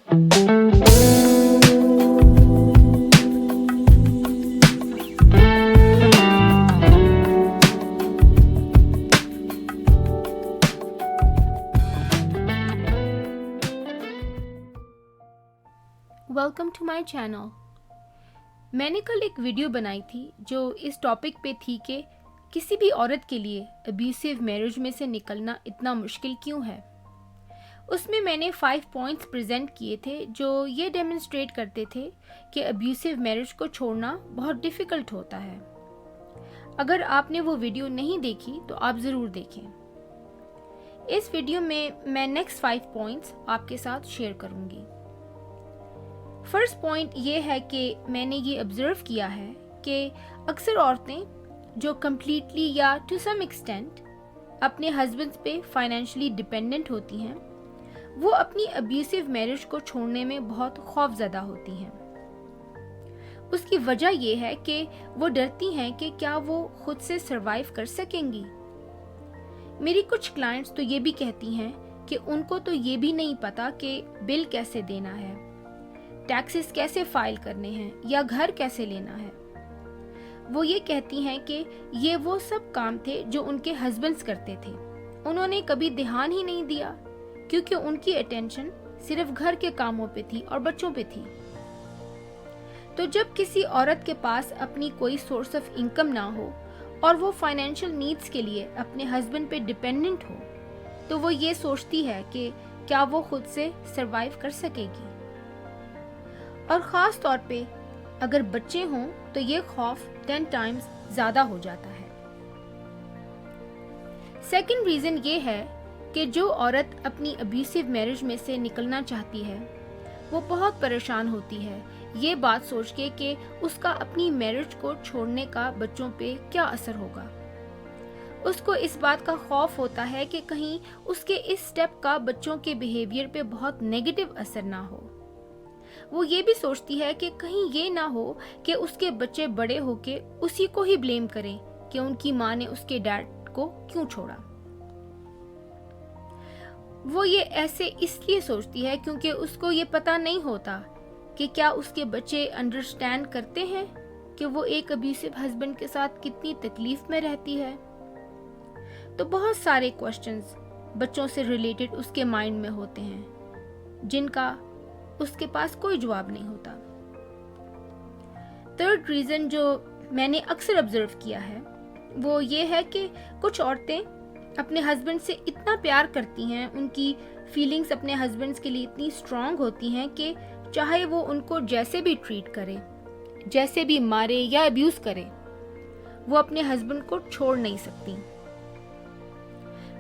Welcome to my channel. मैंने कल एक वीडियो बनाई थी जो इस टॉपिक पे थी कि किसी भी औरत के लिए अब्यूसिव मैरिज में से निकलना इतना मुश्किल क्यों है। उसमें मैंने 5 पॉइंट्स प्रेजेंट किए थे जो ये डेमोन्स्ट्रेट करते थे कि अब्यूसिव मैरिज को छोड़ना बहुत डिफ़िकल्ट होता है। अगर आपने वो वीडियो नहीं देखी तो आप ज़रूर देखें। इस वीडियो में मैं नेक्स्ट 5 पॉइंट्स आपके साथ शेयर करूँगी। फर्स्ट पॉइंट ये है कि मैंने ये ऑब्जर्व किया है कि अक्सर औरतें जो कम्प्लीटली या टू सम एक्सटेंट अपने हस्बैंड्स पे फाइनेंशियली डिपेंडेंट होती हैं, वो अपनी अब्यूसिव मैरिज को छोड़ने में बहुत खौफजदा होती हैं। उसकी वजह ये है कि वो डरती हैं कि क्या वो खुद से सरवाइव कर सकेंगी। मेरी कुछ क्लाइंट्स तो ये भी कहती हैं कि उनको तो ये भी नहीं पता कि बिल कैसे देना है, टैक्सेस कैसे फाइल करने हैं या घर कैसे लेना है। वो ये कहती हैं कि ये वो सब काम थे जो उनके हस्बैंड्स करते थे, उन्होंने कभी ध्यान ही नहीं दिया क्योंकि उनकी अटेंशन सिर्फ घर के कामों पे थी और बच्चों पे थी। तो जब किसी औरत के पास अपनी कोई सोर्स ऑफ इनकम ना हो और वो फाइनेंशियल नीड्स के लिए अपने हस्बैंड पे डिपेंडेंट हो, तो वो ये सोचती है कि क्या वो खुद से सरवाइव कर सकेगी। और ख़ास तौर पे अगर बच्चे हों तो ये खौफ 10 टाइम्स ज़्यादा हो जाता है। सेकंड रीज़न ये है कि जो औरत अपनी अब्यूसिव मैरिज में से निकलना चाहती है वो बहुत परेशान होती है ये बात सोच के कि उसका अपनी मैरिज को छोड़ने का बच्चों पे क्या असर होगा। उसको इस बात का खौफ होता है कि कहीं उसके इस स्टेप का बच्चों के बिहेवियर पे बहुत नेगेटिव असर ना हो। वो ये भी सोचती है कि कहीं ये ना हो कि उसके बच्चे बड़े होके उसी को ही ब्लेम करें कि उनकी माँ ने उसके डैड को क्यों छोड़ा। वो ये ऐसे इसलिए सोचती है क्योंकि उसको ये पता नहीं होता कि क्या उसके बच्चे अंडरस्टैंड करते हैं कि वो एक अब्यूसिव हस्बैंड के साथ कितनी तकलीफ में रहती है। तो बहुत सारे क्वेश्चंस बच्चों से रिलेटेड उसके माइंड में होते हैं जिनका उसके पास कोई जवाब नहीं होता। थर्ड रीज़न जो मैंने अक्सर ऑब्जर्व किया है वो ये है कि कुछ औरतें अपने हस्बैंड से इतना प्यार करती हैं, उनकी फीलिंग्स अपने हस्बैंड्स के लिए इतनी स्ट्रांग होती हैं कि चाहे वो उनको जैसे भी ट्रीट करे, जैसे भी मारे या अब्यूज़ करे, वो अपने हस्बैंड को छोड़ नहीं सकती,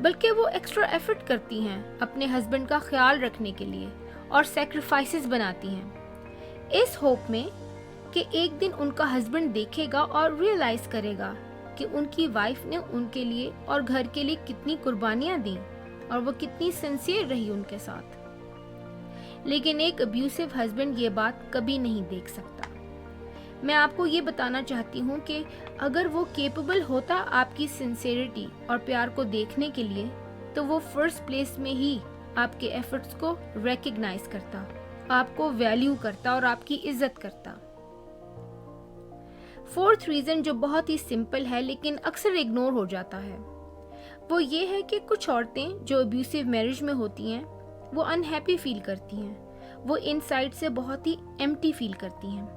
बल्कि वो एक्स्ट्रा एफर्ट करती हैं अपने हस्बैंड का ख्याल रखने के लिए और सैक्रिफाइसेस बनाती हैं इस होप में कि एक दिन उनका हस्बैंड देखेगा और रियलाइज करेगा कि उनकी वाइफ ने उनके लिए और घर के लिए कितनी कुर्बानियां दी और वो कितनी सिंसियर रही उनके साथ। लेकिन एक अब्यूसिव हस्बैंड ये बात कभी नहीं देख सकता। मैं आपको ये बताना चाहती हूँ कि अगर वो केपेबल होता आपकी सिंसियरिटी और प्यार को देखने के लिए, तो वो फर्स्ट प्लेस में ही आपके एफर्ट्स को रिकॉग्नाइज करता, आपको वैल्यू करता और आपकी इज्जत करता। फोर्थ रीज़न जो बहुत ही सिंपल है लेकिन अक्सर इग्नोर हो जाता है वो ये है कि कुछ औरतें जो अब्यूसिव मैरिज में होती हैं वो अनहैप्पी फील करती हैं, वो इनसाइड से बहुत ही एम्प्टी फील करती हैं,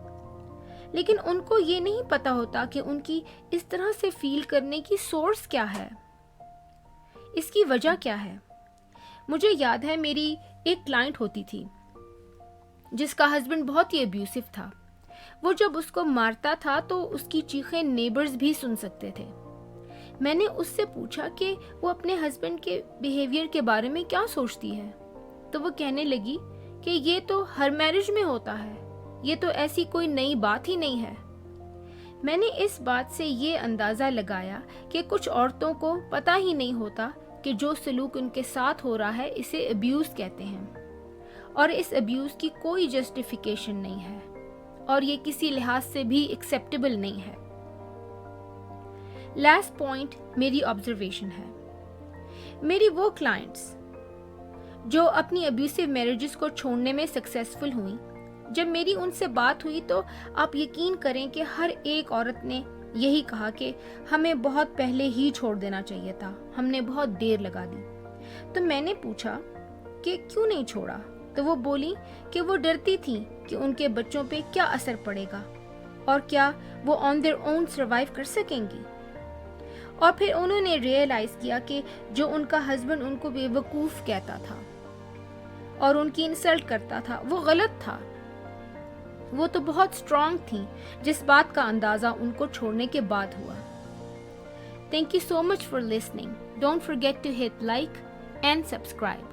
लेकिन उनको ये नहीं पता होता कि उनकी इस तरह से फील करने की सोर्स क्या है, इसकी वजह क्या है। मुझे याद है मेरी एक क्लाइंट होती थी जिसका हस्बैंड बहुत ही अब्यूसिव था। वो जब उसको मारता था तो उसकी चीखें नेबर्स भी सुन सकते थे। मैंने उससे पूछा कि वो अपने हस्बैंड के बिहेवियर के बारे में क्या सोचती है, तो वो कहने लगी कि ये तो हर मैरिज में होता है, ये तो ऐसी कोई नई बात ही नहीं है। मैंने इस बात से ये अंदाज़ा लगाया कि कुछ औरतों को पता ही नहीं होता कि जो सलूक उनके साथ हो रहा है इसे अब्यूज़ कहते हैं और इस अब्यूज़ की कोई जस्टिफिकेशन नहीं है और ये किसी लिहाज से भी एक्सेप्टेबल नहीं है। लास्ट पॉइंट मेरी ऑब्जर्वेशन है। मेरी वो क्लाइंट्स جو اپنی ابیوسیو میرجز کو چھوڑنے میں سکسیسفل ہوئیں. جب میری ان سے بات ہوئی تو آپ یقین کریں کہ ہر ایک عورت نے یہی کہا کہ ہمیں بہت پہلے ہی چھوڑ دینا چاہیے تھا, ہم نے بہت دیر لگا دی. تو میں نے پوچھا کہ کیوں نہیں چھوڑا؟ تو وہ بولی کہ وہ ڈرتی تھیں کہ ان کے بچوں پہ کیا اثر پڑے گا اور کیا وہ آن دیئر اون سروائیو کر سکیں گی. اور پھر انہوں نے ریئلائز کیا کہ جو ان کا ہسبینڈ ان کو بے وقوف کہتا تھا اور ان کی انسلٹ کرتا تھا وہ غلط تھا. وہ تو بہت اسٹرانگ تھیں, جس بات کا اندازہ ان کو چھوڑنے کے بعد ہوا. Thank you so much for listening. Don't forget to hit like and subscribe.